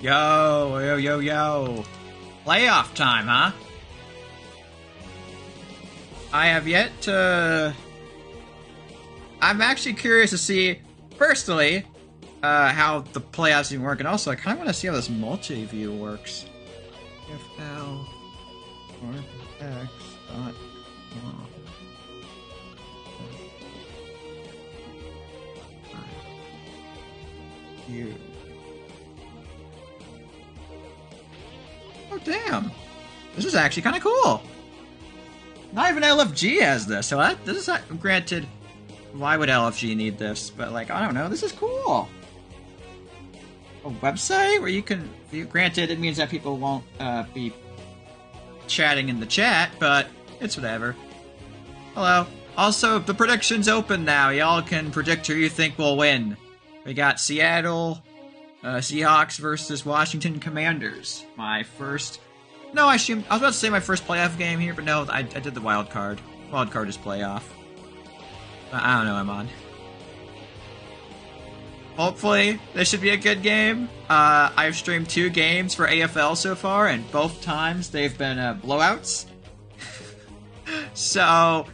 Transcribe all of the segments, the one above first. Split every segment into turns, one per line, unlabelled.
Yo, yo, yo, yo. Playoff time, huh? I have yet to... I'm actually curious to see, personally, how the playoffs even work, and also I kind of want to see how this multi-view works. AFL or X.com. Oh, damn. This is actually kind of cool. Not even LFG has this, so this is not, granted, why would LFG need this? But, like, I don't know, this is cool. A website where you can, granted, it means that people won't be chatting in the chat, but it's whatever. Hello. Also, the prediction's open now. Y'all can predict who you think will win. We got Seattle Seahawks versus Washington Commanders. My first... No, I was about to say my first playoff game here, but no, I did the wild card. Wild card is playoff. I don't know, I'm on. Hopefully, this should be a good game. I've streamed 2 games for AFL so far, and both times they've been blowouts. So,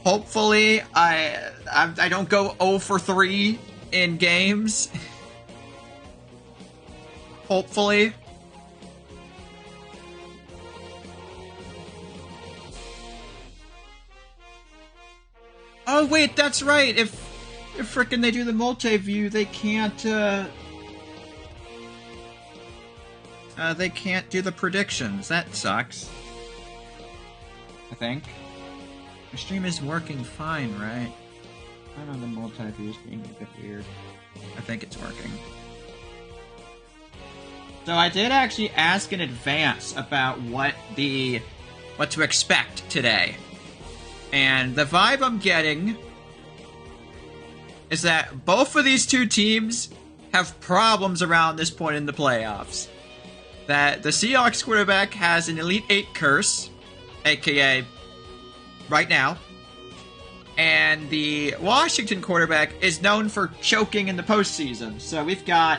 hopefully, I don't go 0 for 3 in games. Hopefully. Oh wait, that's right. If frickin' they do the multi-view, they can't do the predictions. That sucks. I think. The stream is working fine, right? I don't know, the multi-view is being a bit weird. I think it's working. So I did actually ask in advance about what to expect today. And the vibe I'm getting is that both of these 2 teams have problems around this point in the playoffs. That the Seahawks quarterback has an Elite 8 curse, aka right now, and the Washington quarterback is known for choking in the postseason. So we've got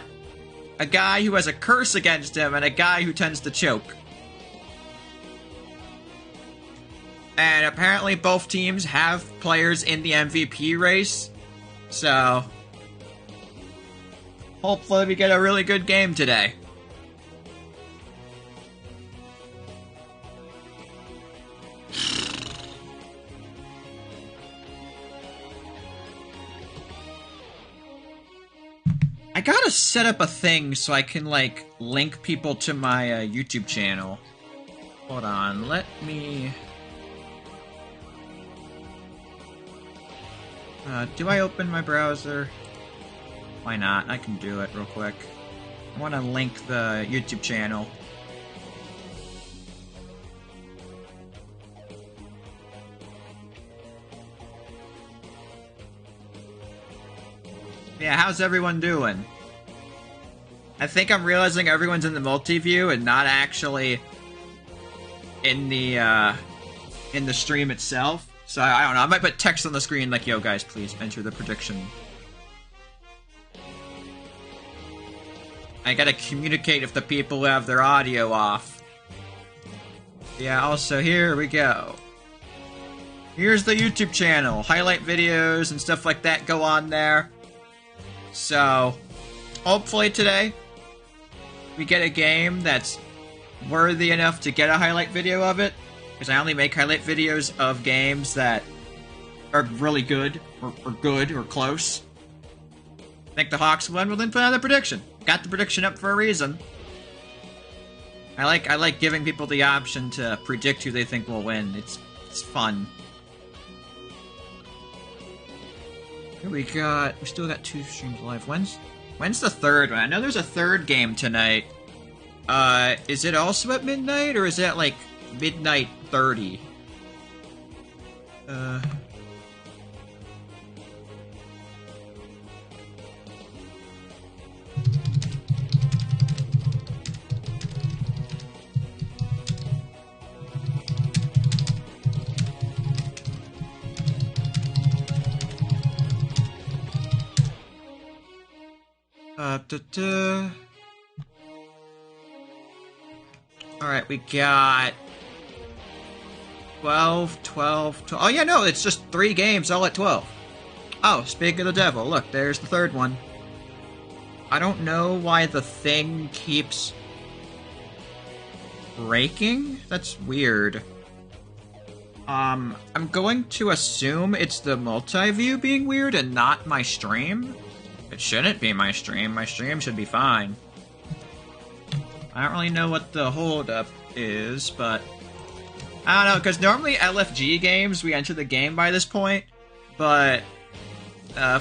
a guy who has a curse against him and a guy who tends to choke. And apparently both teams have players in the MVP race. So, hopefully we get a really good game today. I gotta set up a thing so I can, like, link people to my YouTube channel. Hold on, let me... do I open my browser? Why not? I can do it real quick. I want to link the YouTube channel. Yeah, how's everyone doing? I think I'm realizing everyone's in the multi-view and not actually in the stream itself. So, I don't know, I might put text on the screen like, yo guys, please enter the prediction. I gotta communicate with the people who have their audio off. Yeah, also, here we go. Here's the YouTube channel. Highlight videos and stuff like that go on there. So, hopefully today, we get a game that's worthy enough to get a highlight video of it. Because I only make highlight videos of games that are really good, or good, or close. I think the Hawks win, we'll then put out the prediction. Got the prediction up for a reason. I like giving people the option to predict who they think will win. It's fun. Here we still got 2 streams live. When's the third one? I know there's a third game tonight. Is it also at midnight, or is that like midnight 30? Alright, we got 12, 12, 12. Oh, yeah, no, it's just 3 games all at 12. Oh, speaking of the devil, look, there's the 3rd one. I don't know why the thing keeps breaking. That's weird. I'm going to assume it's the multi-view being weird and not my stream. It shouldn't be my stream. My stream should be fine. I don't really know what the holdup is, but I don't know, because normally LFG games, we enter the game by this point, but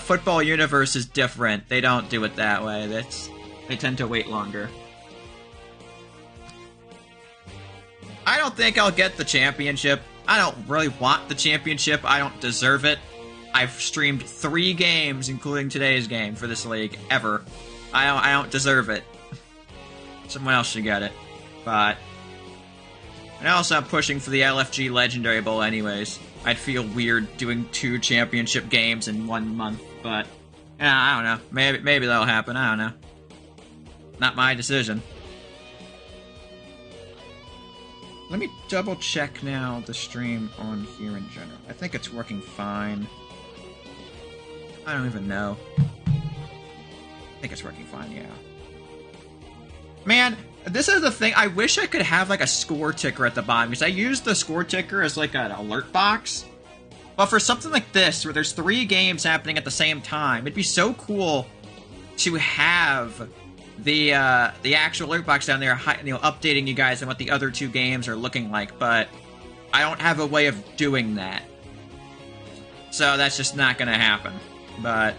Football Universe is different. They don't do it that way. They tend to wait longer. I don't think I'll get the championship. I don't really want the championship. I don't deserve it. I've streamed 3 games, including today's game, for this league, ever. I don't deserve it. Someone else should get it. But and also I'm pushing for the LFG Legendary Bowl anyways. I'd feel weird doing 2 championship games in 1 month, but yeah, I don't know. Maybe that'll happen. I don't know. Not my decision. Let me double check now the stream on here in general. I think it's working fine. I don't even know. I think it's working fine, yeah. Man, this is the thing. I wish I could have like a score ticker at the bottom, because I use the score ticker as like an alert box. But for something like this, where there's 3 games happening at the same time, it'd be so cool to have the actual alert box down there, updating you guys on what the other 2 games are looking like. But I don't have a way of doing that, so that's just not gonna happen. But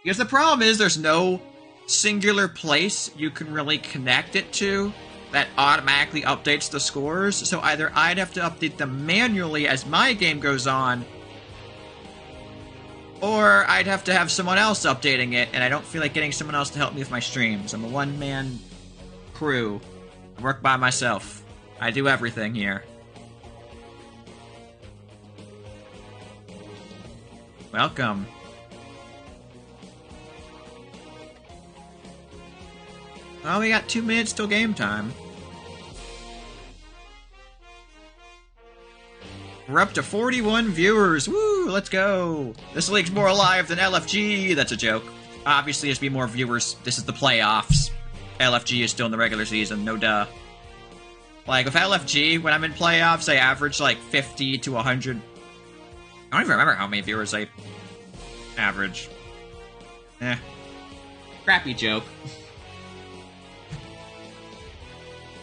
because the problem is there's no singular place you can really connect it to that automatically updates the scores, so either I'd have to update them manually as my game goes on, or I'd have to have someone else updating it, and I don't feel like getting someone else to help me with my streams. I'm a one-man crew. I work by myself. I do everything here. Welcome. Well, we got 2 minutes till game time. We're up to 41 viewers. Woo, let's go. This league's more alive than LFG. That's a joke. Obviously, there's be more viewers. This is the playoffs. LFG is still in the regular season, no duh. Like, with LFG, when I'm in playoffs, I average like 50 to 100. I don't even remember how many viewers I average. Crappy joke.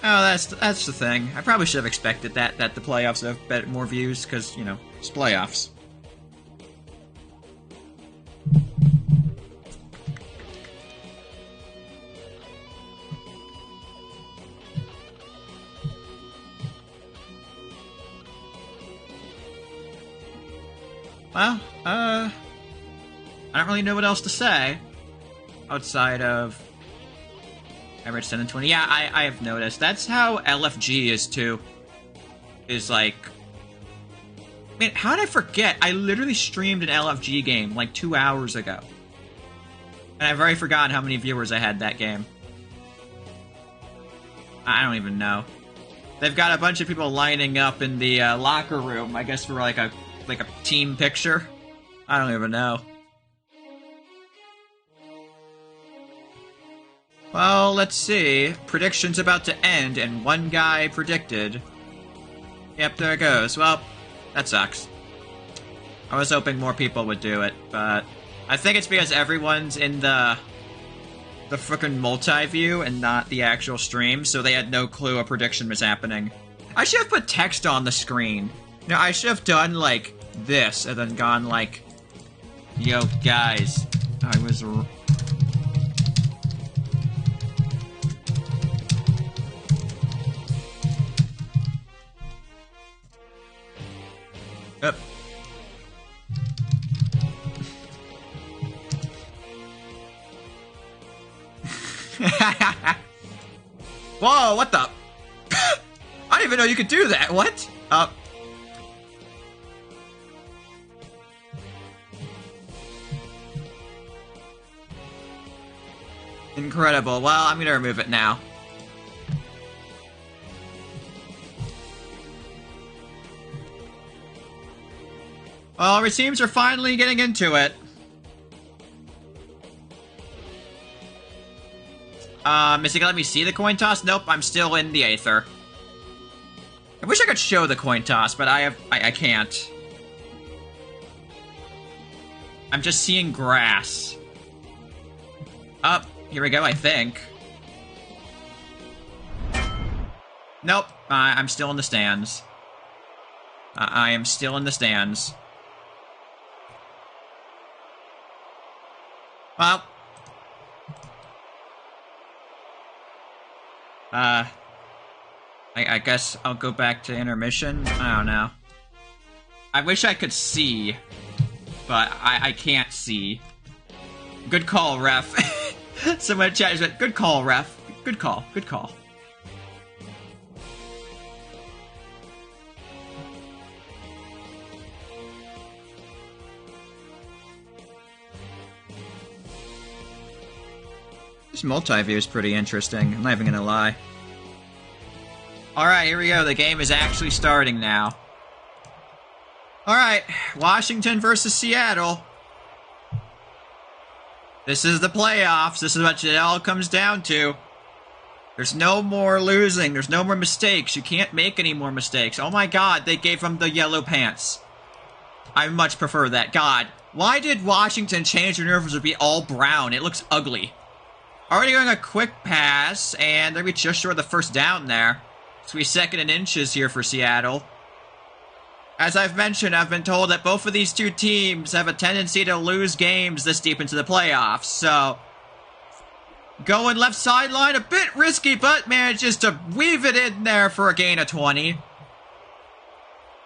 Oh, that's the thing. I probably should have expected that the playoffs would have more views, because, you know, it's playoffs. Well, I don't really know what else to say outside of average 10 and 20. Yeah, I have noticed. That's how LFG is, too. Is like... Man, how did I forget? I literally streamed an LFG game like 2 hours ago. And I've already forgotten how many viewers I had that game. I don't even know. They've got a bunch of people lining up in the locker room, I guess for like a team picture. I don't even know. Well, let's see. Prediction's about to end, and one guy predicted. Yep, there it goes. Well, that sucks. I was hoping more people would do it, but I think it's because everyone's in the frickin' multi-view and not the actual stream, so they had no clue a prediction was happening. I should have put text on the screen. You know, I should have done, like, this, and then gone, like, yo, guys, I was... Yep. Whoa, what the? I didn't even know you could do that. What? Incredible. Well, I'm gonna remove it now. Well, our teams are finally getting into it. Is it gonna let me see the coin toss? Nope, I'm still in the Aether. I wish I could show the coin toss, but I can't. I'm just seeing grass. Up, here we go, I think. Nope, I'm still in the stands. I am still in the stands. Well. I guess I'll go back to intermission. I don't know. I wish I could see, but I can't see. Good call, ref. Someone in chat said, good call, ref. Good call, good call. This multi-view is pretty interesting, I'm not even gonna lie. Alright, here we go, the game is actually starting now. Alright, Washington versus Seattle. This is the playoffs, this is what it all comes down to. There's no more losing, there's no more mistakes, you can't make any more mistakes. Oh my god, they gave him the yellow pants. I much prefer that. God, why did Washington change their uniforms to be all brown? It looks ugly. Already going a quick pass, and they're just short of the first down there. So we second in inches here for Seattle. As I've mentioned, I've been told that both of these two teams have a tendency to lose games this deep into the playoffs, so going left sideline, a bit risky, but manages to weave it in there for a gain of 20.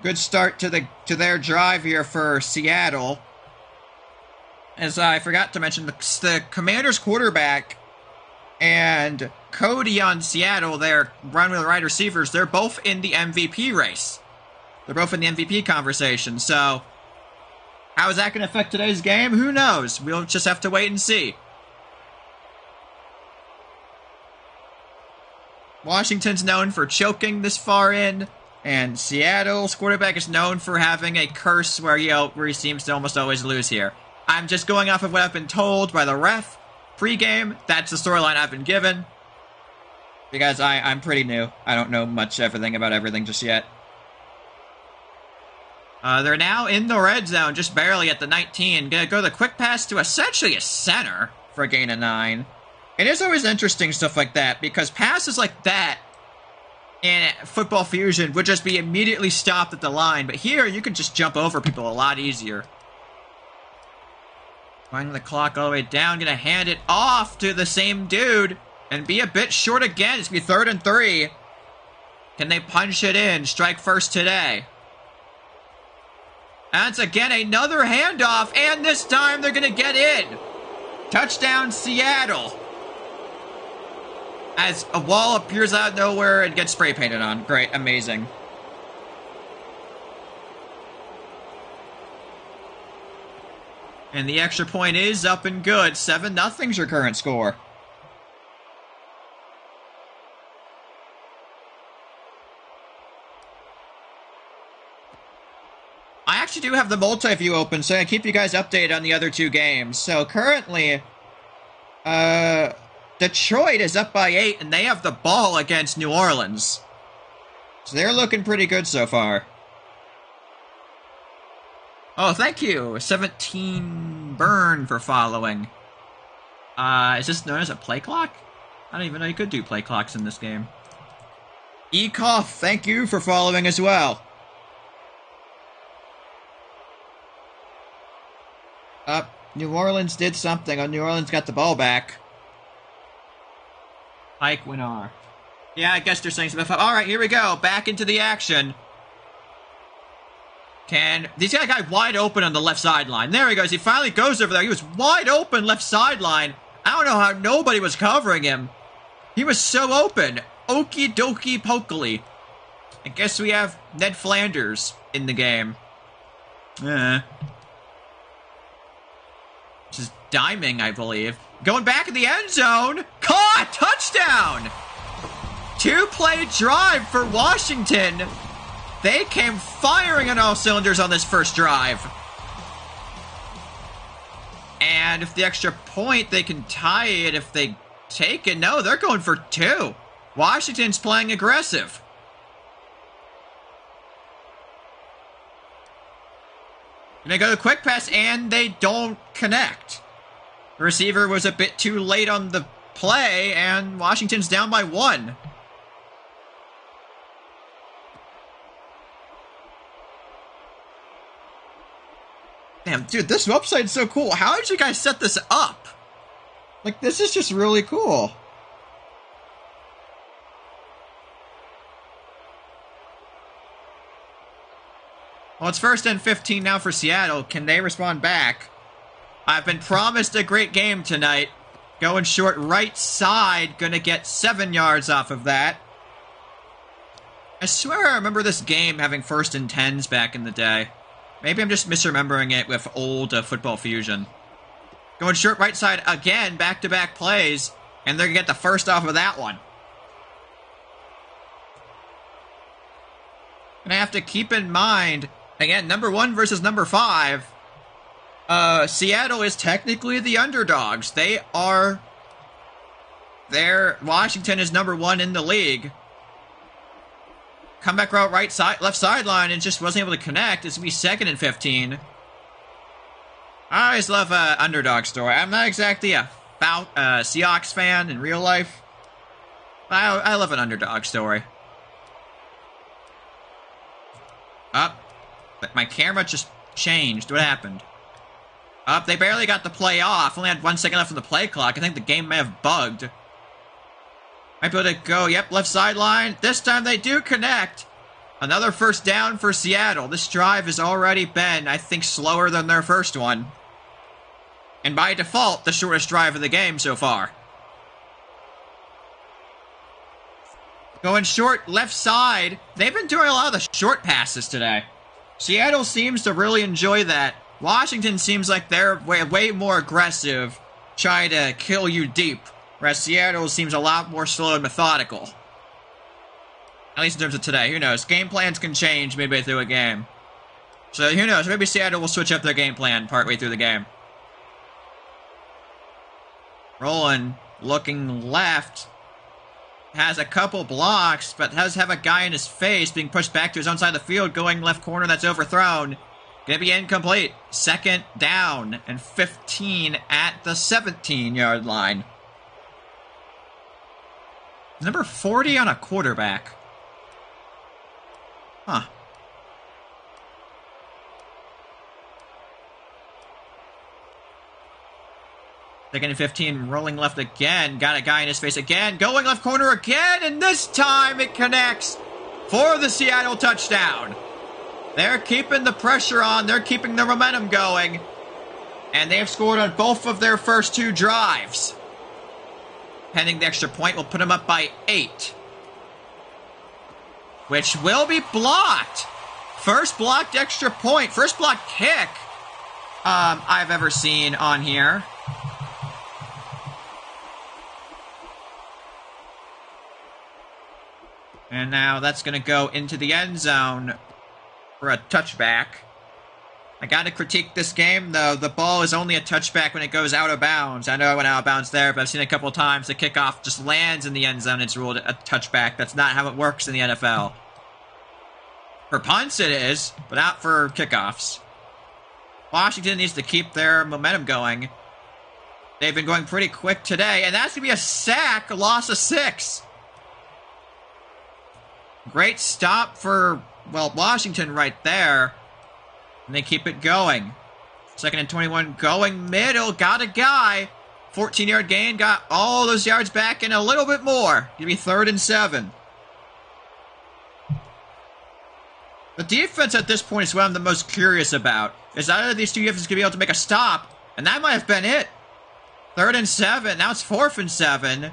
Good start to their drive here for Seattle. As I forgot to mention, the Commanders quarterback and Cody on Seattle, their run with the wide receivers, they're both in the MVP race. They're both in the MVP conversation, so how is that going to affect today's game? Who knows? We'll just have to wait and see. Washington's known for choking this far in, and Seattle's quarterback is known for having a curse where, where he seems to almost always lose here. I'm just going off of what I've been told by the ref. Pre-game, that's the storyline I've been given. Because I'm pretty new. I don't know much everything about everything just yet. They're now in the red zone, just barely at the 19. Gonna go the quick pass to essentially a center for a gain of 9. It is always interesting stuff like that, because passes like that in Football Fusion would just be immediately stopped at the line. But here, you can just jump over people a lot easier. Winding the clock all the way down, gonna hand it off to the same dude, and be a bit short again. It's gonna be 3rd and 3. Can they punch it in? Strike first today. And it's again another handoff, and this time they're gonna get in. Touchdown, Seattle. As a wall appears out of nowhere and gets spray painted on. Great, amazing. And the extra point is up and good. 7-0's your current score. I actually do have the multi-view open, so I can keep you guys updated on the other two games. So currently, Detroit is up by 8, and they have the ball against New Orleans. So they're looking pretty good so far. Oh, thank you. 17 burn for following. Is this known as a play clock? I don't even know you could do play clocks in this game. Ekoff, thank you for following as well. New Orleans did something. New Orleans got the ball back. Ike Winnar. Yeah, I guess they're saying something. Alright, here we go. Back into the action. These guy wide open on the left sideline. There he goes. He finally goes over there. He was wide open left sideline. I don't know how nobody was covering him. He was so open. Okie dokie pokely. I guess we have Ned Flanders in the game. This is diming, I believe. Going back in the end zone. Caught! Touchdown! 2-play drive for Washington. They came firing on all cylinders on this first drive. And if the extra point, they can tie it if they take it. No, they're going for 2. Washington's playing aggressive. And they go to the quick pass, and they don't connect. The receiver was a bit too late on the play, and Washington's down by 1. Damn, dude, this website's so cool. How did you guys set this up? Like, this is just really cool. Well, it's 1st and 15 now for Seattle. Can they respond back? I've been promised a great game tonight. Going short right side. Gonna get 7 yards off of that. I swear I remember this game having 1st and 10s back in the day. Maybe I'm just misremembering it with old Football Fusion. Going short right side again, back-to-back plays, and they're going to get the first off of that one. And I have to keep in mind, again, number 1 versus number 5. Seattle is technically the underdogs. Washington is number 1 in the league. Comeback route right side, left sideline, and just wasn't able to connect. It's going to be 2nd and 15. I always love an underdog story. I'm not exactly a Seahawks fan in real life. But I love an underdog story. Up. My camera just changed. What happened? Up. They barely got the play off. Only had 1 second left on the play clock. I think the game may have bugged. Might be able to go, yep, left sideline. This time they do connect. Another first down for Seattle. This drive has already been, I think, slower than their first one. And by default, the shortest drive of the game so far. Going short left side. They've been doing a lot of the short passes today. Seattle seems to really enjoy that. Washington seems like they're way more aggressive, trying to kill you deep. Whereas Seattle seems a lot more slow and methodical. At least in terms of today. Who knows? Game plans can change midway through a game. So who knows? Maybe Seattle will switch up their game plan partway through the game. Rolling, looking left. Has a couple blocks, but does have a guy in his face being pushed back to his own side of the field. Going left corner, that's overthrown. Gonna be incomplete. 2nd down and 15 at the 17-yard line. Number 40 on a quarterback. Huh. Second and 15, rolling left again. Got a guy in his face again. Going left corner again, and this time it connects for the Seattle touchdown. They're keeping the pressure on. They're keeping the momentum going. And they've scored on both of their first 2 drives. Pending the extra point will put them up by 8. Which will be blocked. First blocked extra point. First blocked kick I've ever seen on here. And now that's going to go into the end zone for a touchback. I gotta critique this game, though. The ball is only a touchback when it goes out of bounds. I know I went out of bounds there, but I've seen a couple of times the kickoff just lands in the end zone. It's ruled a touchback. That's not how it works in the NFL. For punts, it is, but not for kickoffs. Washington needs to keep their momentum going. They've been going pretty quick today, and that's going to be a sack, a loss of 6. Great stop for, well, Washington right there. And they keep it going. 2nd and 21, going middle, got a guy. 14-yard gain, got all those yards back and a little bit more. Give me 3rd and 7. The defense at this point is what I'm the most curious about. Is either of these two defenses going to be able to make a stop? And that might have been it. 3rd and 7, now it's 4th and 7.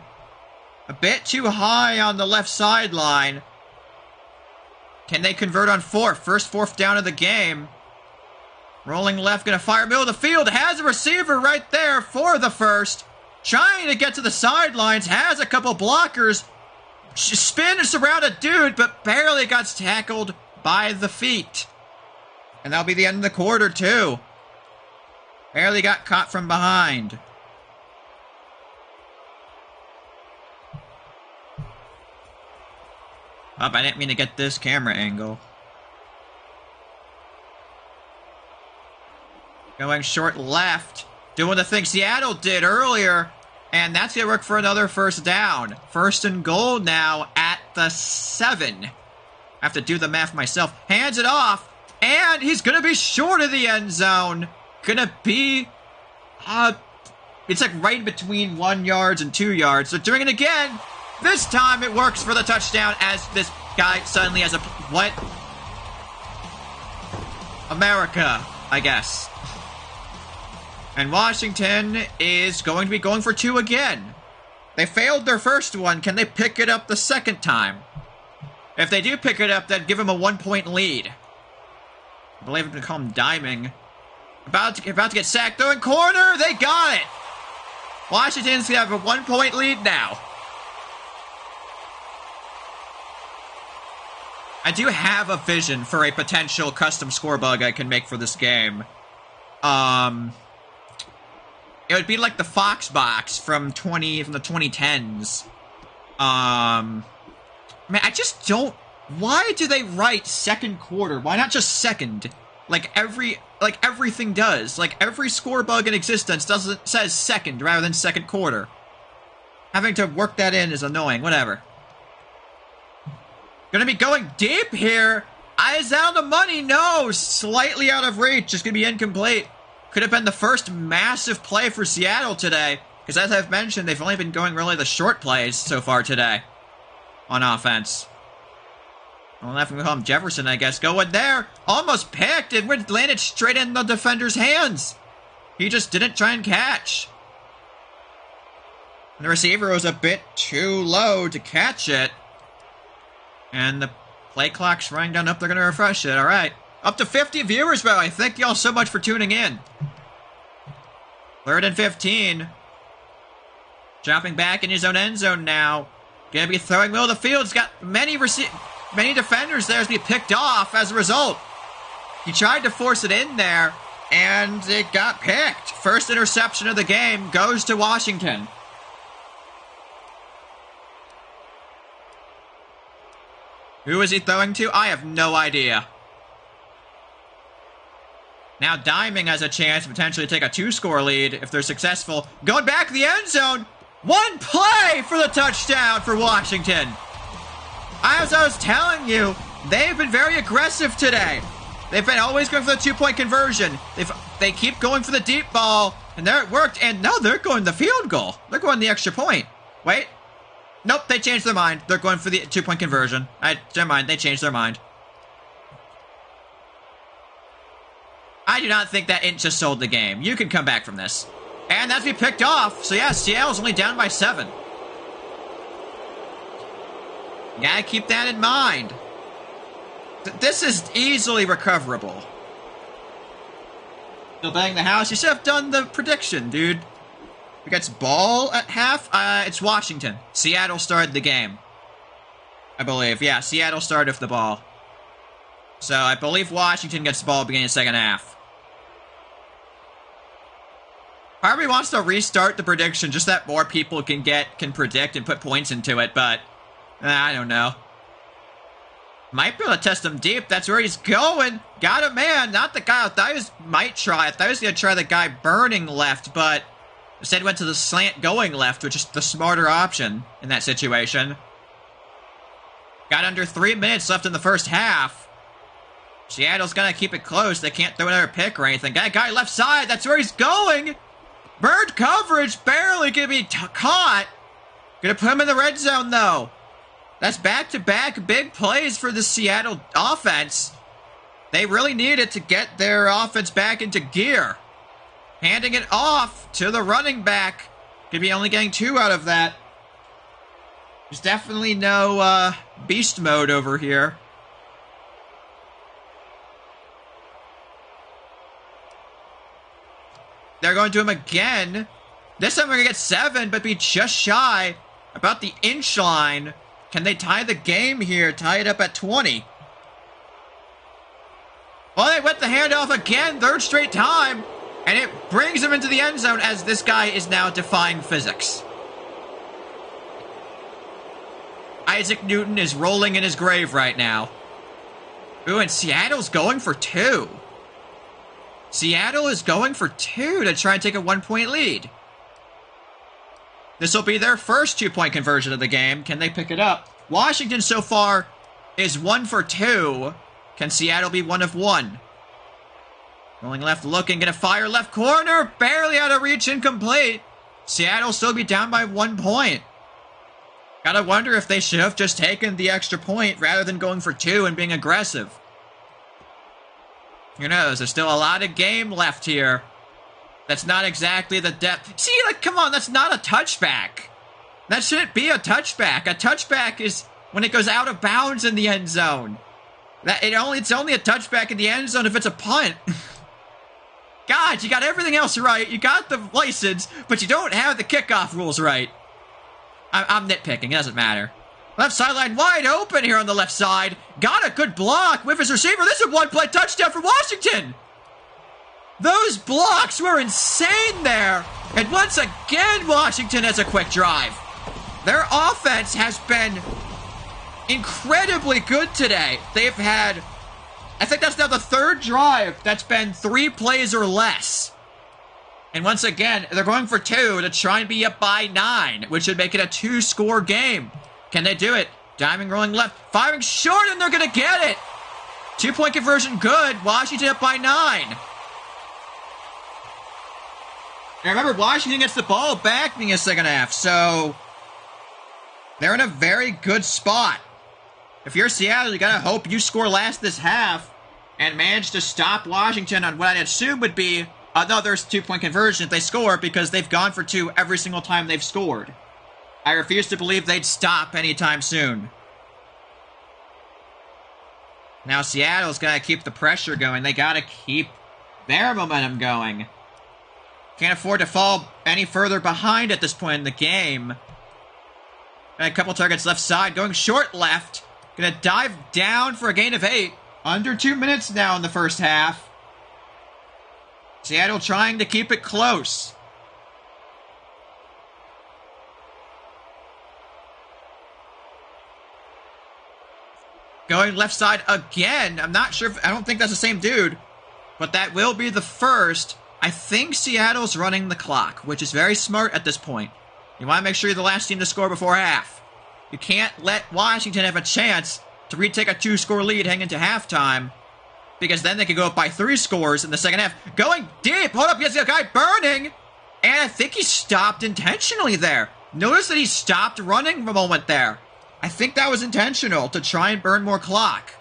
A bit too high on the left sideline. Can they convert on 4th? First 4th down of the game. Rolling left, going to fire middle of the field. Has a receiver right there for the first. trying to get to the sidelines, has a couple blockers, spins around a dude, but barely got tackled by the feet. And that'll be the end of the quarter, too. Barely got caught from behind. Oh, I didn't mean to get this camera angle. Going short left. Doing the thing Seattle did earlier. And that's going to work for another first down. First and goal now at the 7. I have to do the math myself. Hands it off. And he's going to be short of the end zone. Going to be... it's like right between 1 yard and 2 yards. So doing it again. This time it works for the touchdown as this guy suddenly has a... What? America, I guess. And Washington is going to be going for 2 again. They failed their first one. Can they pick it up the second time? If they do pick it up, that'd give them a 1-point lead. I believe I'm going to call him diming. About to get sacked. They're in corner. They got it. Washington's going to have a 1-point lead now. I do have a vision for a potential custom score bug I can make for this game. It would be like the Fox box from the 2010s. Man, I just don't... Why do they write second quarter? Why not just second? Like everything does. Like every score bug in existence says second rather than second quarter. Having to work that in is annoying. Whatever. Gonna be going deep here. Eyes on the money. No, slightly out of reach. Just gonna be incomplete. Could have been the first massive play for Seattle today. Because as I've mentioned, they've only been going really the short plays so far today. On offense. Well, if we call him Jefferson, I guess. Going there. Almost picked. It landed straight in the defender's hands. He just didn't try and catch. And the receiver was a bit too low to catch it. And the play clock's running down. Up, they're going to refresh it. All right. Up to 50 viewers, by the way. Thank y'all so much for tuning in. 3rd and 15. Dropping back in his own end zone now. Gonna be throwing middle of the field. He's got many defenders there to be picked off as a result. He tried to force it in there, and it got picked. First interception of the game goes to Washington. Who is he throwing to? I have no idea. Now Diming has a chance to potentially take a 2-score lead if they're successful. Going back to the end zone. One play for the touchdown for Washington. As I was telling you, they've been very aggressive today. They've been always going for the 2-point conversion. They keep going for the deep ball, and there it worked. And now they're going the field goal. They're going the extra point. Wait. Nope, they changed their mind. They're going for the 2-point conversion. Never mind, they changed their mind. I do not think that inch just sold the game. You can come back from this. And that's be picked off. So yeah, Seattle's only down by 7. You gotta keep that in mind. This is easily recoverable. Still bang the house. You should have done the prediction, dude. Who gets ball at half? It's Washington. Seattle started the game. I believe. Yeah, Seattle started with the ball. So I believe Washington gets the ball beginning of the second half. Part of me wants to restart the prediction just that more people can predict and put points into it, but I don't know. Might be able to test him deep. That's where he's going. Got a man. Not the guy I thought he might try. I thought he was going to try the guy burning left, but instead he went to the slant going left, which is the smarter option in that situation. Got under 3 minutes left in the first half. Seattle's going to keep it close. They can't throw another pick or anything. Got a guy left side. That's where he's going. Bird coverage. Barely going to be caught. Going to put him in the red zone, though. That's back-to-back big plays for the Seattle offense. They really need it to get their offense back into gear. Handing it off to the running back. Could be only getting 2 out of that. There's definitely no beast mode over here. They're going to him again. This time we're going to get 7, but be just shy about the inch line. Can they tie the game here? Tie it up at 20. Well, they went the handoff again, third straight time. And it brings him into the end zone as this guy is now defying physics. Isaac Newton is rolling in his grave right now. Ooh, and Seattle's going for 2. Seattle is going for 2 to try and take a 1-point lead. This will be their first 2-point conversion of the game. Can they pick it up? Washington so far is 1 for 2. Can Seattle be 1 of 1? Rolling left, looking, gonna fire left corner. Barely out of reach, incomplete. Seattle still be down by 1 point. Gotta wonder if they should have just taken the extra point rather than going for 2 and being aggressive. Who knows? There's still a lot of game left here. That's not exactly the depth. See, like, come on, that's not a touchback. That shouldn't be a touchback. A touchback is when it goes out of bounds in the end zone. It's only a touchback in the end zone if it's a punt. God, you got everything else right. You got the license, but you don't have the kickoff rules right. I'm nitpicking. It doesn't matter. Left sideline wide open here on the left side. Got a good block with his receiver. This is a one-play touchdown for Washington. Those blocks were insane there. And once again, Washington has a quick drive. Their offense has been incredibly good today. They've had, I think that's now the third drive that's been 3 plays or less. And once again, they're going for 2 to try and be up by 9, which would make it a 2-score game. Can they do it? Diming, rolling left, firing short, and they're going to get it. 2-point conversion good. Washington up by 9. And remember, Washington gets the ball back in the second half, so they're in a very good spot. If you're Seattle, you got to hope you score last this half and manage to stop Washington on what I assume would be another 2-point conversion if they score, because they've gone for 2 every single time they've scored. I refuse to believe they'd stop anytime soon. Now Seattle's got to keep the pressure going. They got to keep their momentum going. Can't afford to fall any further behind at this point in the game. Got a couple targets left side, going short left. Gonna dive down for a gain of 8. Under 2 minutes now in the first half. Seattle trying to keep it close. Going left side again. I'm not sure I don't think that's the same dude. But that will be the first. I think Seattle's running the clock, which is very smart at this point. You want to make sure you're the last team to score before half. You can't let Washington have a chance to retake a 2-score lead heading into halftime, because then they could go up by 3 scores in the second half. Going deep. Hold up. Yes, the guy burning. And I think he stopped intentionally there. Notice that he stopped running for a moment there. I think that was intentional to try and burn more clock.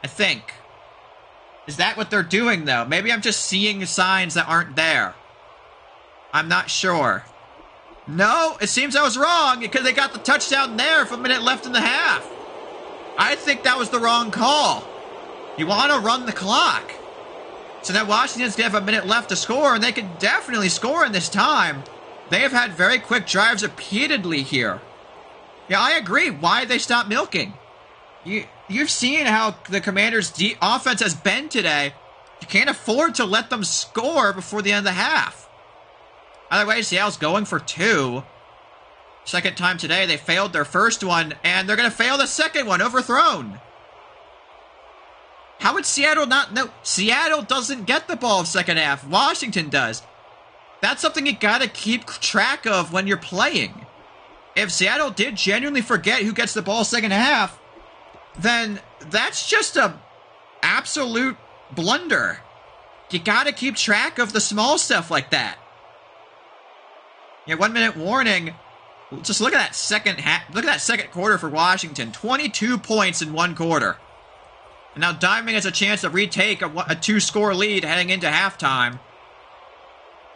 I think. Is that what they're doing, though? Maybe I'm just seeing signs that aren't there. I'm not sure. No, it seems I was wrong, because they got the touchdown there with a minute left in the half. I think that was the wrong call. You want to run the clock. So now Washington's going to have a minute left to score, and they can definitely score in this time. They have had very quick drives repeatedly here. Yeah, I agree. Why did they stop milking? You've seen how the Commanders' offense has been today. You can't afford to let them score before the end of the half. Either way, Seattle's going for 2. Second time today, they failed their first one, and they're going to fail the second one, overthrown. How would Seattle not know? Seattle doesn't get the ball in second half. Washington does. That's something you got to keep track of when you're playing. If Seattle did genuinely forget who gets the ball second half, then that's just a absolute blunder. You got to keep track of the small stuff like that. Yeah, 1 minute warning. Just look at that second half. Look at that second quarter for Washington. 22 points in 1 quarter. And now Diming has a chance to retake a 2-score lead heading into halftime.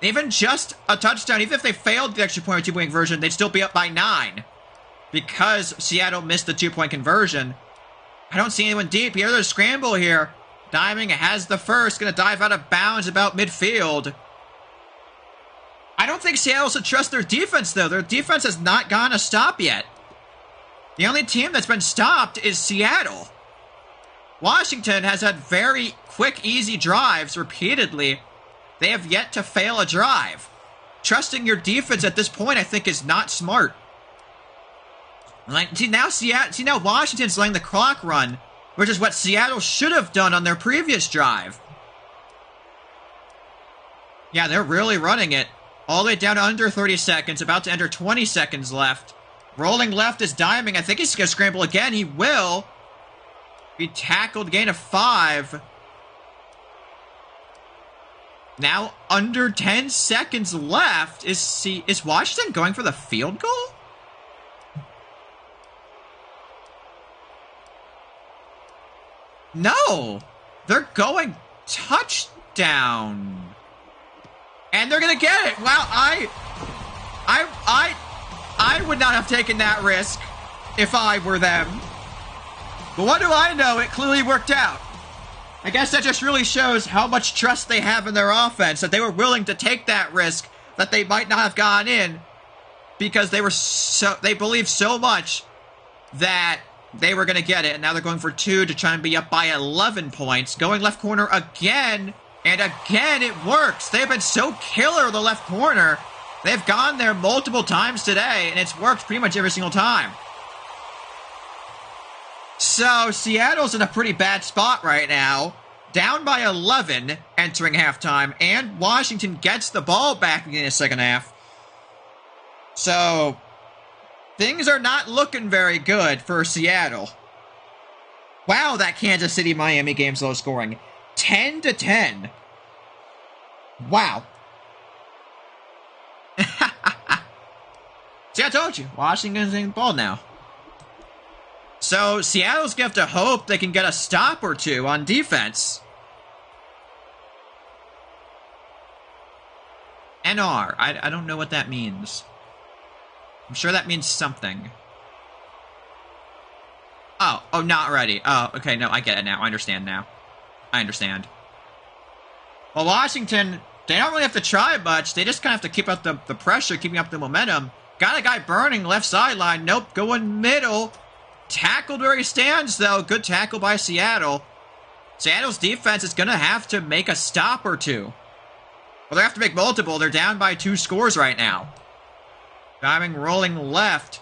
Even just a touchdown, even if they failed the extra point or 2-point conversion, they'd still be up by 9. Because Seattle missed the 2-point conversion. I don't see anyone deep here. There's a scramble here. Diming has the first. Going to dive out of bounds about midfield. don't think Seattle should trust their defense, though. Their defense has not gone a stop yet. The only team that's been stopped is Seattle. Washington has had very quick, easy drives repeatedly. They have yet to fail a drive. Trusting your defense at this point, I think, is not smart. Like, see now Washington's letting the clock run, which is what Seattle should have done on their previous drive. Yeah, they're really running it. All the way down to under 30 seconds, about to enter 20 seconds left. Rolling left is diming. I think he's going to scramble again. He will. Be tackled, gain of 5. Now under 10 seconds left. Is Washington going for the field goal? No. They're going touchdown. And they're going to get it. Wow, I would not have taken that risk if I were them. But what do I know? It clearly worked out. I guess that just really shows how much trust they have in their offense, that they were willing to take that risk that they might not have gone in because they believed so much that they were going to get it. And now they're going for 2 to try and be up by 11 points. Going left corner again. And again, it works. They've been so killer in the left corner. They've gone there multiple times today, and it's worked pretty much every single time. So, Seattle's in a pretty bad spot right now. Down by 11 entering halftime, and Washington gets the ball back in the second half. So, things are not looking very good for Seattle. Wow, that Kansas City-Miami game's low scoring. 10-10. Wow. See, I told you. Washington's in the ball now. So, Seattle's going to have to hope they can get a stop or two on defense. NR. I don't know what that means. I'm sure that means something. Oh, not ready. Oh, okay, no, I get it now. I understand now. I understand. Well, Washington, they don't really have to try much. They just kind of have to keep up the pressure, keeping up the momentum. Got a guy burning left sideline. Nope, going middle. Tackled where he stands, though. Good tackle by Seattle. Seattle's defense is going to have to make a stop or two. Well, they have to make multiple. They're down by 2 scores right now. Diving, rolling left.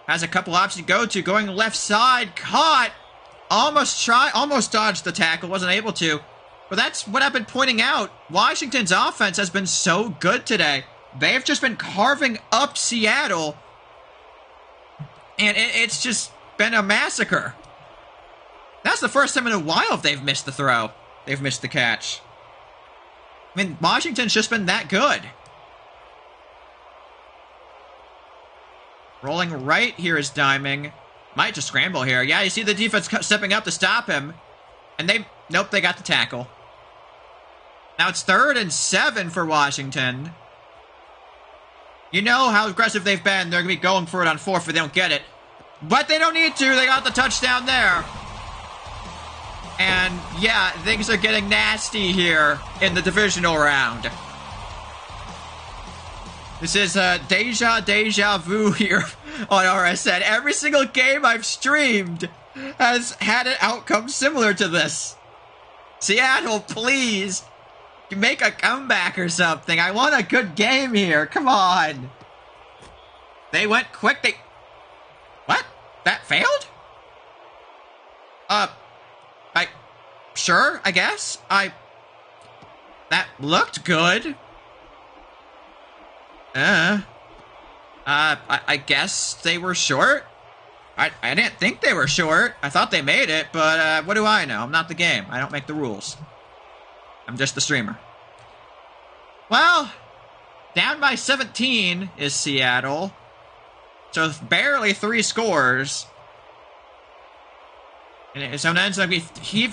Has a couple options to go to. Going left side. Caught. Almost dodged the tackle. Wasn't able to. But that's what I've been pointing out. Washington's offense has been so good today. They've just been carving up Seattle. And it's just been a massacre. That's the first time in a while they've missed the throw. They've missed the catch. I mean, Washington's just been that good. Rolling right here is diming. Might just scramble here. Yeah, you see the defense stepping up to stop him. And they got the tackle. Now it's 3rd and 7 for Washington. You know how aggressive they've been. They're going to be going for it on 4th if they don't get it. But they don't need to. They got the touchdown there. And, yeah, things are getting nasty here in the divisional round. This is deja vu here on RSN. Every single game I've streamed has had an outcome similar to this. Seattle, please, make a comeback or something. I want a good game here. Come on. They went quick. What? That failed? Sure, I guess. That looked good. I guess they were short. I didn't think they were short. I thought they made it, but what do I know? I'm not the game. I don't make the rules. I'm just the streamer. Well, down by 17 is Seattle. So barely 3 scores. And so it ends up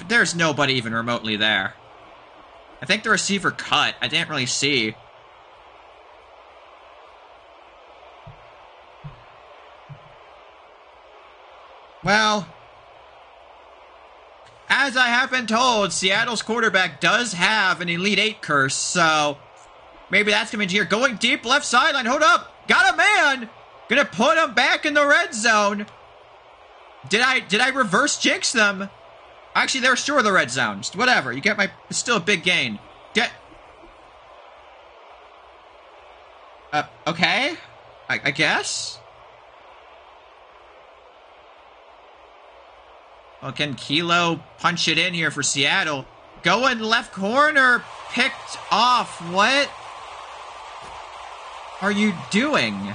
there's nobody even remotely there. I think the receiver cut. I didn't really see. Well, as I have been told, Seattle's quarterback does have an Elite 8 curse, so Maybe that's coming here. Going deep left sideline. Hold up. Got a man. Gonna put him back in the red zone. Did I reverse jinx them? Actually, they're sure the red zone. Just whatever. You get my... It's still a big gain. Get... Okay. I guess? Well, can Kilo punch it in here for Seattle? Going left corner. Picked off. What are you doing?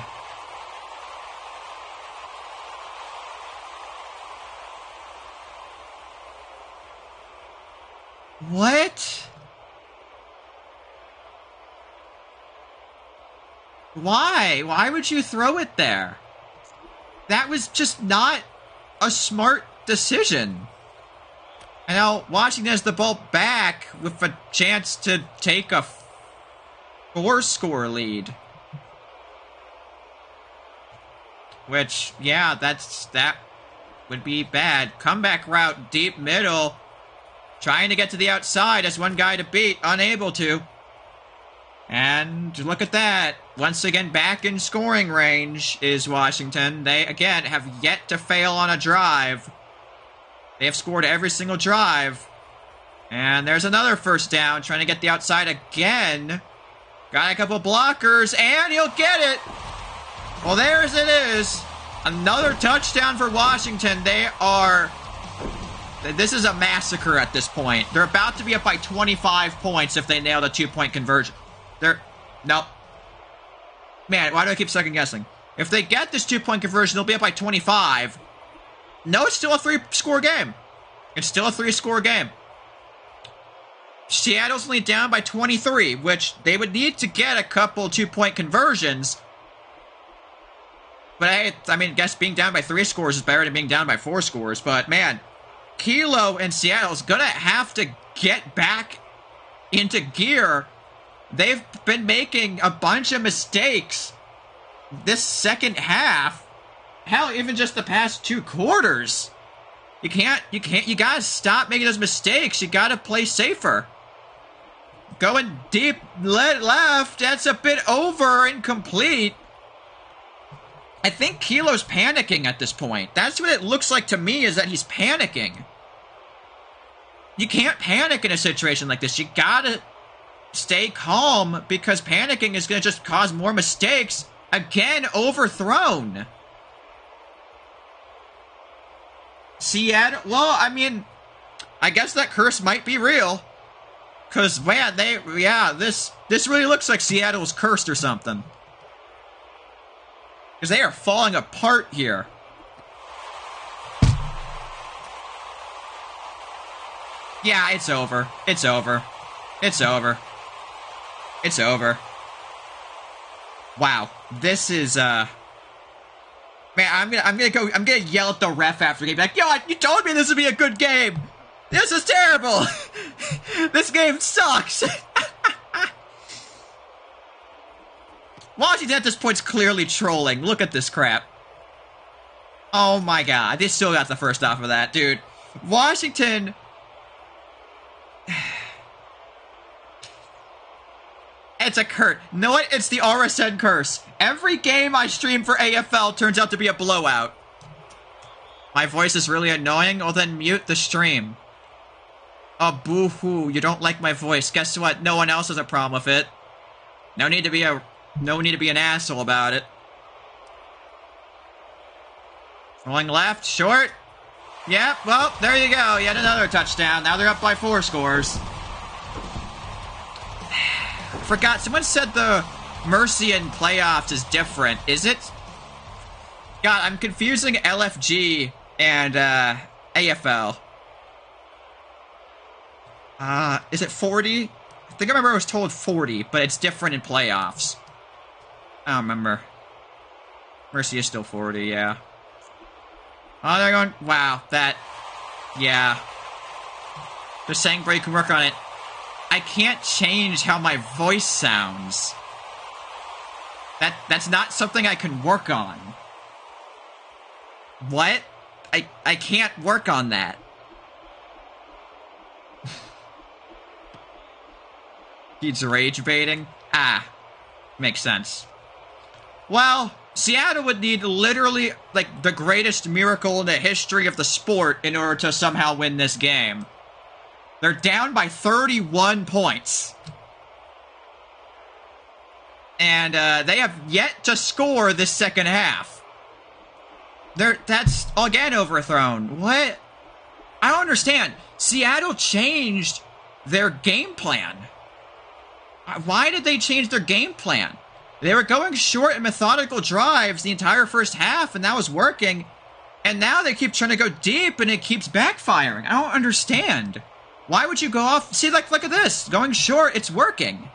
What? Why? Why would you throw it there? That was just not a smart decision. And now Washington has the ball back with a chance to take a 4-score lead. Which, yeah, that would be bad. Comeback route, deep middle. Trying to get to the outside as one guy to beat, unable to. And look at that. Once again, back in scoring range is Washington. They, again, have yet to fail on a drive. They have scored every single drive. And there's another first down, trying to get the outside again. Got a couple blockers, and he'll get it. Well, there's it is. Another touchdown for Washington. They are... This is a massacre at this point. They're about to be up by 25 points if they nail the 2-point conversion. Nope. Man, why do I keep second guessing? If they get this 2-point conversion, they'll be up by 25. No, it's still a 3-score game. It's still a 3-score game. Seattle's only down by 23, which they would need to get a couple 2-point conversions. But I mean, I guess being down by 3 scores is better than being down by 4 scores. But man, Kilo and Seattle's gonna have to get back into gear. They've been making a bunch of mistakes this second half. Hell, even just the past 2 quarters. You gotta stop making those mistakes. You gotta play safer. Going deep left, that's a bit over, incomplete. I think Kilo's panicking at this point. That's what it looks like to me, is that he's panicking. You can't panic in a situation like this. You gotta stay calm, because panicking is gonna just cause more mistakes. Again, overthrown. Seattle, well, I mean, I guess that curse might be real. Because, man, this really looks like Seattle was cursed or something. Because they are falling apart here. Yeah, it's over. It's over. It's over. It's over. Wow. This is, Man, I'm gonna yell at the ref after the game. Like, yo, you told me this would be a good game. This is terrible. This game sucks. Washington at this point is clearly trolling. Look at this crap. Oh my god. They still got the first off of that, dude. Washington... It's a curse. Know what? It's the RSN curse. Every game I stream for AFL turns out to be a blowout. My voice is really annoying? Well, then mute the stream. Oh, boo-hoo. You don't like my voice. Guess what? No one else has a problem with it. No need to be an asshole about it. Rolling left, short. Yep, well, there you go. Yet another touchdown. Now they're up by 4 scores. Forgot, someone said the Mercy in playoffs is different. Is it? God, I'm confusing LFG and AFL. Is it 40? I think I remember I was told 40, but it's different in playoffs. I don't remember. Mercy is still 40, yeah. Oh, they're going... Wow, that... Yeah. They're saying Bray can work on it. I can't change how my voice sounds. That's not something I can work on. What? I can't work on that. He's rage baiting. Ah, makes sense. Well, Seattle would need literally, like, the greatest miracle in the history of the sport in order to somehow win this game. They're down by 31 points. And they have yet to score this second half. That's, again, overthrown. What? I don't understand. Seattle changed their game plan. Why did they change their game plan? They were going short and methodical drives the entire first half, and that was working. And now they keep trying to go deep, and it keeps backfiring. I don't understand. Why would you go off? See, like, look at this. Going short, it's working.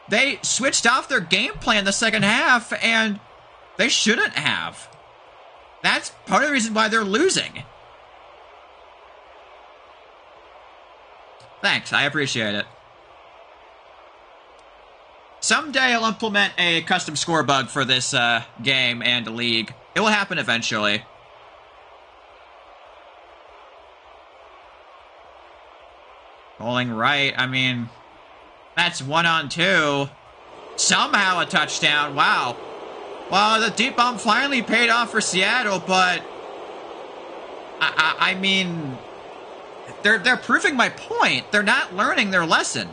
They switched off their game plan the second half, and they shouldn't have. That's part of the reason why they're losing. Thanks, I appreciate it. Someday I'll implement a custom score bug for this game and league. It will happen eventually. Bowling right, I mean, that's 1-on-2. Somehow a touchdown, wow. Well, the deep bomb finally paid off for Seattle, but I mean, they're proving my point. They're not learning their lesson.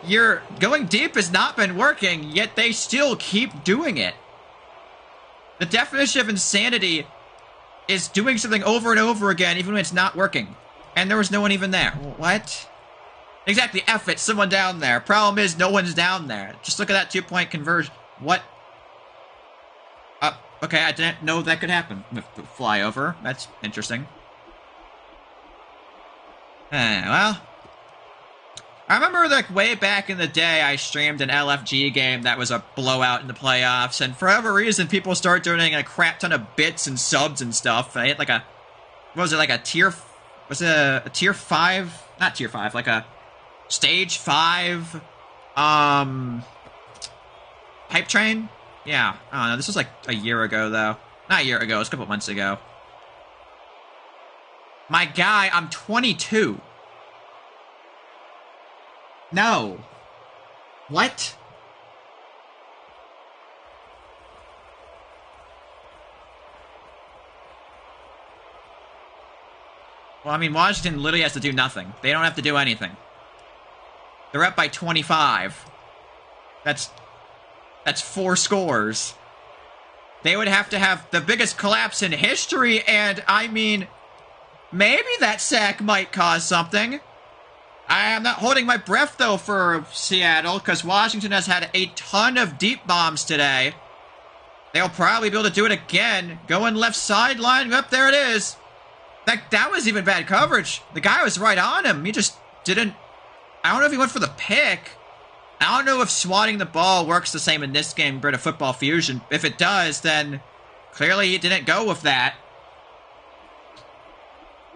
Your going deep has not been working, yet they still keep doing it. The definition of insanity is doing something over and over again, even when it's not working. And there was no one even there. What? Exactly, F it, someone down there. Problem is, no one's down there. Just look at that 2-point conversion. What? Okay, I didn't know that could happen with the flyover. That's interesting. Well, I remember, like, way back in the day, I streamed an LFG game that was a blowout in the playoffs, and for whatever reason, people started doing a crap ton of bits and subs and stuff, and I hit, like, a... What was it, like a tier... Was it a tier 5? Not tier 5, like a stage 5, hype train? Yeah, I don't know, this was like a year ago, though. Not a year ago, it was a couple months ago. My guy, I'm 22. No. What? Well, I mean, Washington literally has to do nothing. They don't have to do anything. They're up by 25. That's 4 scores. They would have to have the biggest collapse in history, and, I mean, maybe that sack might cause something. I am not holding my breath, though, for Seattle, because Washington has had a ton of deep bombs today. They'll probably be able to do it again. Going left sideline. Up there it is. That was even bad coverage. The guy was right on him. He just didn't... I don't know if he went for the pick. I don't know if swatting the ball works the same in this game compared to Football Fusion. If it does, then clearly he didn't go with that.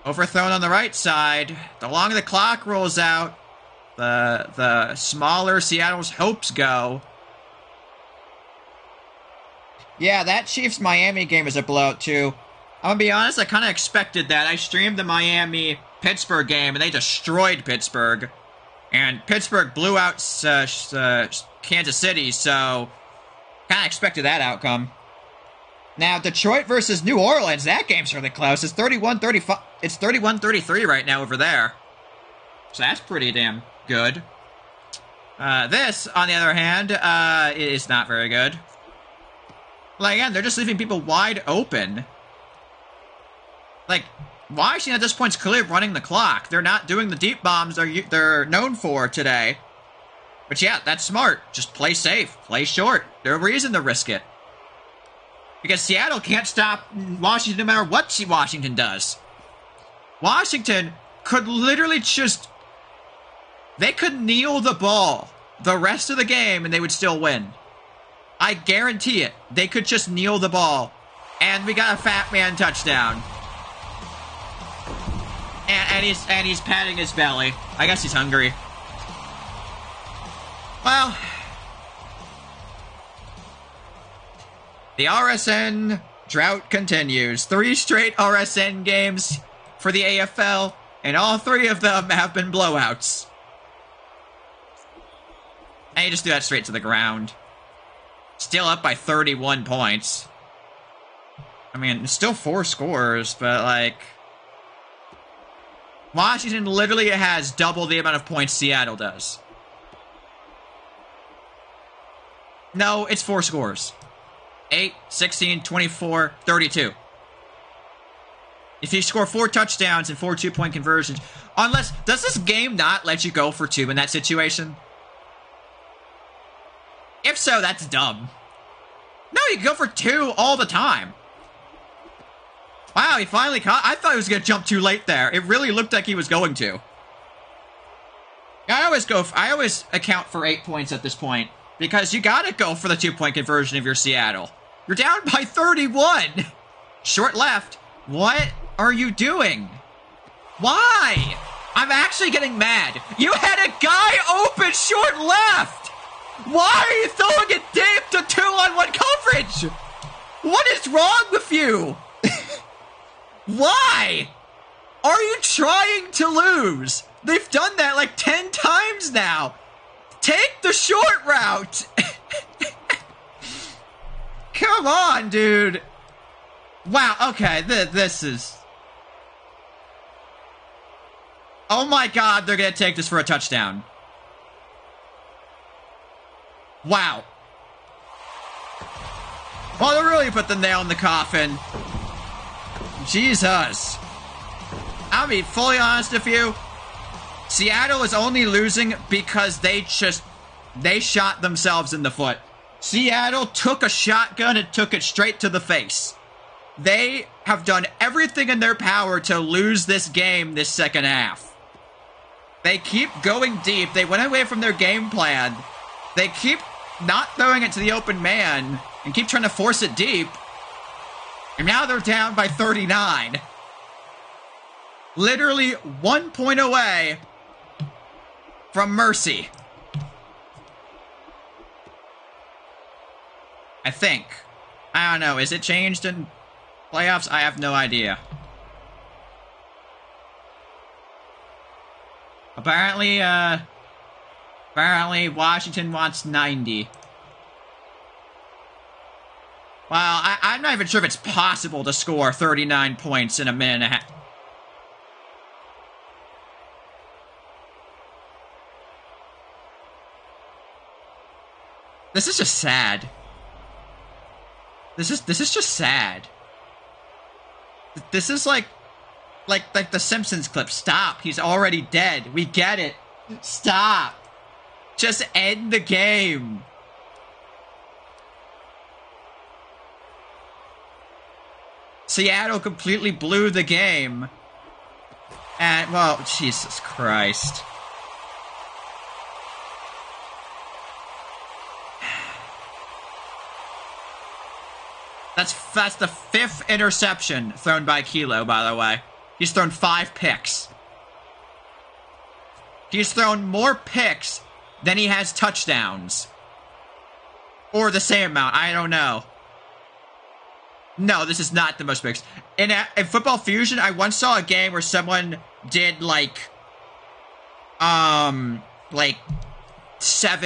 Overthrown on the right side. The longer the clock rolls out, the smaller Seattle's hopes go. Yeah, that Chiefs-Miami game is a blowout, too. I'm gonna be honest, I kind of expected that. I streamed the Miami-Pittsburgh game, and they destroyed Pittsburgh. And Pittsburgh blew out Kansas City, so kind of expected that outcome. Now, Detroit versus New Orleans, that game's really close. It's 31-35. It's 31-33 right now over there. So that's pretty damn good. This, on the other hand, is not very good. Like, again, they're just leaving people wide open. Like, Washington at this point is clearly running the clock. They're not doing the deep bombs they're known for today. But yeah, that's smart. Just play safe. Play short. There's no reason to risk it. Because Seattle can't stop Washington no matter what Washington does. Washington could literally just... They could kneel the ball the rest of the game and they would still win. I guarantee it. They could just kneel the ball. And we got a fat man touchdown. And he's patting his belly. I guess he's hungry. Well... The RSN drought continues. 3 straight RSN games for the AFL, and all 3 of them have been blowouts. And you just do that straight to the ground. Still up by 31 points. I mean, it's still 4 scores, but, like... Washington literally has double the amount of points Seattle does. No, it's 4 scores. 8, 16, 24, 32. If you score 4 touchdowns and 4 2-point conversions... Unless... Does this game not let you go for 2 in that situation? If so, that's dumb. No, you can go for 2 all the time. Wow, he finally caught... I thought he was going to jump too late there. It really looked like he was going to. I always account for 8 points at this point. Because you gotta go for the 2-point conversion if you're Seattle. You're down by 31! Short left. What are you doing? Why? I'm actually getting mad. You had a guy open short left! Why are you throwing it deep to 2-on-1 coverage? What is wrong with you? Why? Are you trying to lose? They've done that like 10 times now. Take the short route. Come on, dude. Wow, okay, this is... Oh my god, they're gonna take this for a touchdown. Wow. Well, they really put the nail in the coffin. Jesus. I'll be fully honest with you. Seattle is only losing because they shot themselves in the foot. Seattle took a shotgun and took it straight to the face. They have done everything in their power to lose this game this second half. They keep going deep. They went away from their game plan. They keep not throwing it to the open man and keep trying to force it deep. And now they're down by 39. Literally 1 point away from mercy. I think. I don't know. Is it changed in playoffs? I have no idea. Apparently Washington wants 90. Well, I'm not even sure if it's possible to score 39 points in a minute and a half. This is just sad. This is just sad. This is like the Simpsons clip. Stop. He's already dead. We get it. Stop. Just end the game. Seattle completely blew the game. And, well, Jesus Christ. That's the 5th interception thrown by Kilo, by the way. He's thrown 5 picks. He's thrown more picks than he has touchdowns. Or the same amount, I don't know. No, this is not the most picks. In Football Fusion, I once saw a game where someone did, like 7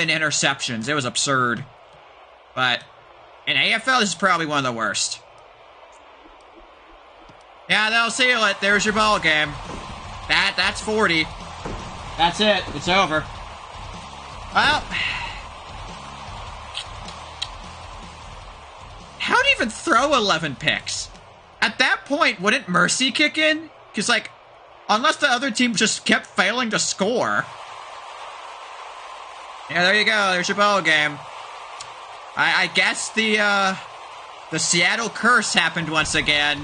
interceptions. It was absurd. But in AFL, this is probably one of the worst. Yeah, they'll seal it. There's your ball game. That's 40. That's it. It's over. Well, how do you even throw 11 picks? At that point, wouldn't mercy kick in? Because, like, unless the other team just kept failing to score. Yeah, there you go. There's your ball game. I guess the Seattle curse happened once again.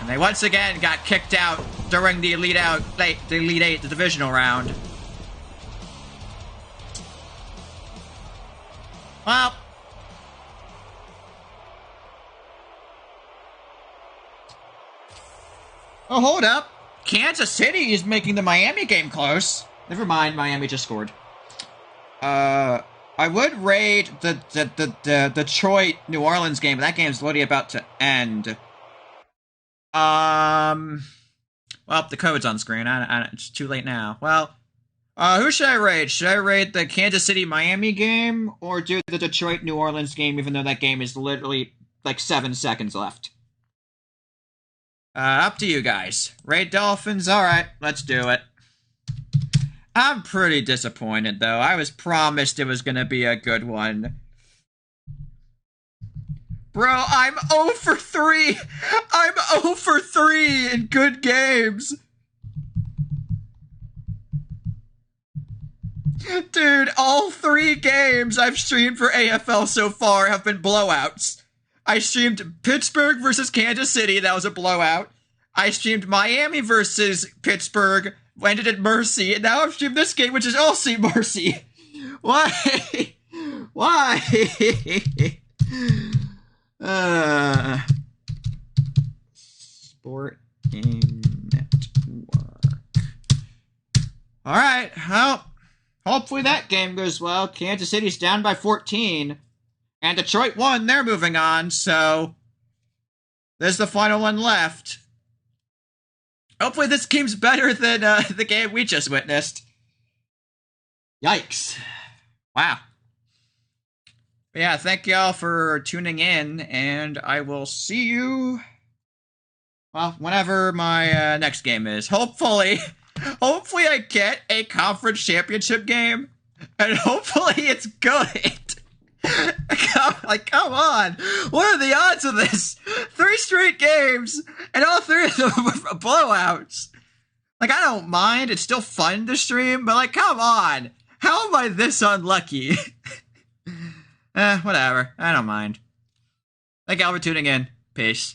And they once again got kicked out during the Elite Eight, the Divisional round. Well. Oh, hold up. Kansas City is making the Miami game close. Never mind, Miami just scored. I would raid the Detroit New Orleans game, but that game's literally about to end. Well, the code's on screen. It's too late now. Well, Who should I rate? Should I rate the Kansas City-Miami game or do the Detroit-New Orleans game, even though that game is literally like 7 seconds left? Up to you guys. Rate Dolphins? Alright, let's do it. I'm pretty disappointed, though. I was promised it was gonna be a good one. Bro, I'm 0 for 3! I'm 0 for 3 in good games! Dude, all 3 games I've streamed for AFL so far have been blowouts. I streamed Pittsburgh versus Kansas City, that was a blowout. I streamed Miami versus Pittsburgh, ended at mercy, and now I've streamed this game, which is also mercy. Why? Why? Sport Game Network. Alright, well, hopefully that game goes well. Kansas City's down by 14. And Detroit won, they're moving on, so there's the final one left. Hopefully this game's better than the game we just witnessed. Yikes. Wow. But yeah, thank y'all for tuning in, and I will see you, well, whenever my next game is. Hopefully I get a conference championship game, and hopefully it's good. Come on. What are the odds of this? 3 straight games, and all 3 of them were blowouts. Like, I don't mind. It's still fun to stream, but, like, come on. How am I this unlucky? Whatever. I don't mind. Thank y'all for tuning in. Peace.